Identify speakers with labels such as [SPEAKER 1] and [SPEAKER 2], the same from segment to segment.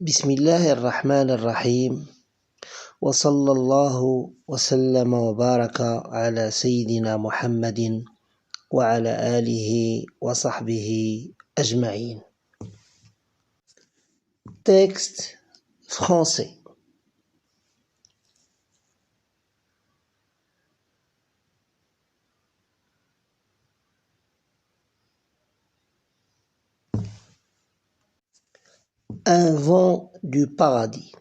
[SPEAKER 1] بسم الله الرحمن الرحيم وصلى الله وسلم وبارك على سيدنا محمد وعلى آله وصحبه أجمعين. Texte français. Un vent du paradis.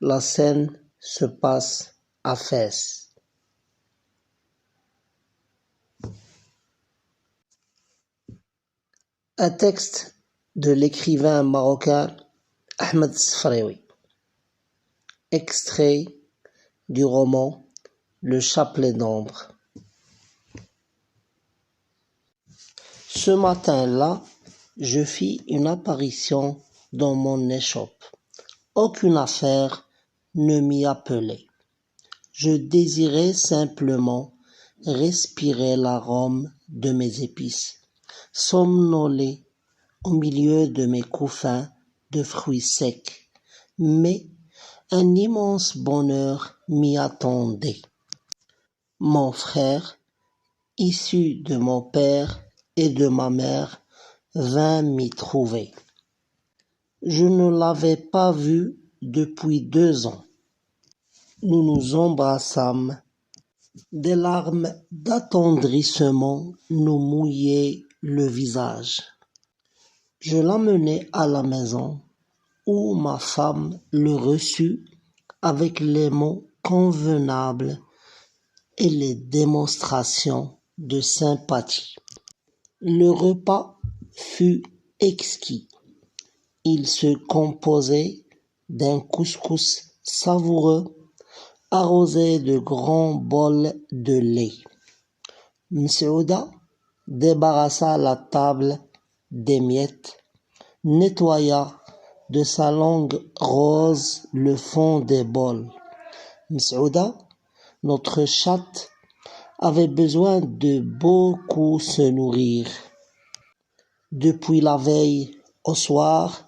[SPEAKER 1] La scène se passe à Fès. Un texte de l'écrivain marocain Ahmed Sfraoui. Extrait du roman Le chapelet d'ombre. Ce matin-là, je fis une apparition dans mon échoppe. Aucune affaire ne m'y appelait. Je désirais simplement respirer l'arôme de mes épices, somnoler au milieu de mes couffins de fruits secs. Mais un immense bonheur m'y attendait. Mon frère, issu de mon père et de ma mère, vint m'y trouver. Je ne l'avais pas vu depuis 2 ans. Nous nous embrassâmes. Des larmes d'attendrissement nous mouillaient le visage. Je l'emmenai à la maison, où ma femme le reçut avec les mots convenables et les démonstrations de sympathie. Le repas fut exquis. Il se composait d'un couscous savoureux arrosé de grands bols de lait. Msouda débarrassa la table des miettes, nettoya de sa langue rose le fond des bols. Msouda, notre chatte, avait besoin de beaucoup se nourrir. Depuis la veille au soir,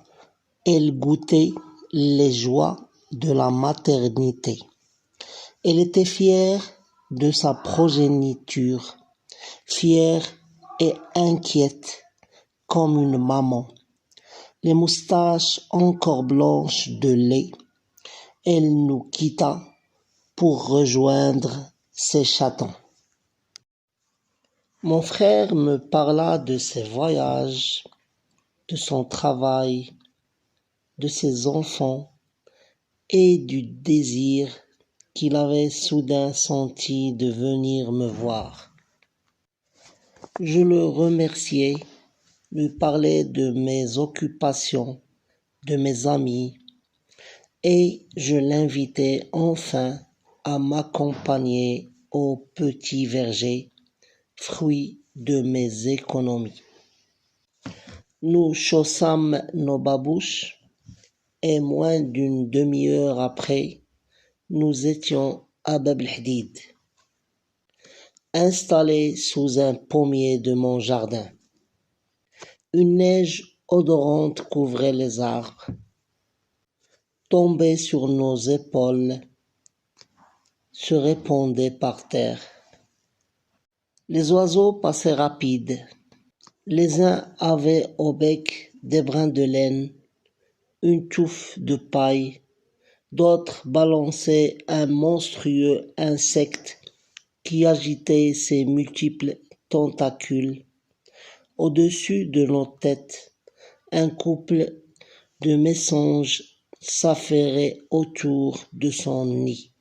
[SPEAKER 1] elle goûtait les joies de la maternité. Elle était fière de sa progéniture, fière et inquiète comme une maman. Les moustaches encore blanches de lait, elle nous quitta pour rejoindre ses chatons. Mon frère me parla de ses voyages, de son travail, de ses enfants et du désir qu'il avait soudain senti de venir me voir. Je le remerciai, lui parlai de mes occupations, de mes amis, et je l'invitai enfin à m'accompagner au petit verger, fruit de mes économies. Nous chaussâmes nos babouches, et moins d'une demi-heure après, nous étions à Bab el-Hadid, installés sous un pommier de mon jardin. Une neige odorante couvrait les arbres, tombait sur nos épaules, se répandait par terre. Les oiseaux passaient rapides. Les uns avaient au bec des brins de laine, une touffe de paille, d'autres balançaient un monstrueux insecte qui agitait ses multiples tentacules. Au-dessus de nos têtes, un couple de mésanges s'affairait autour de son nid.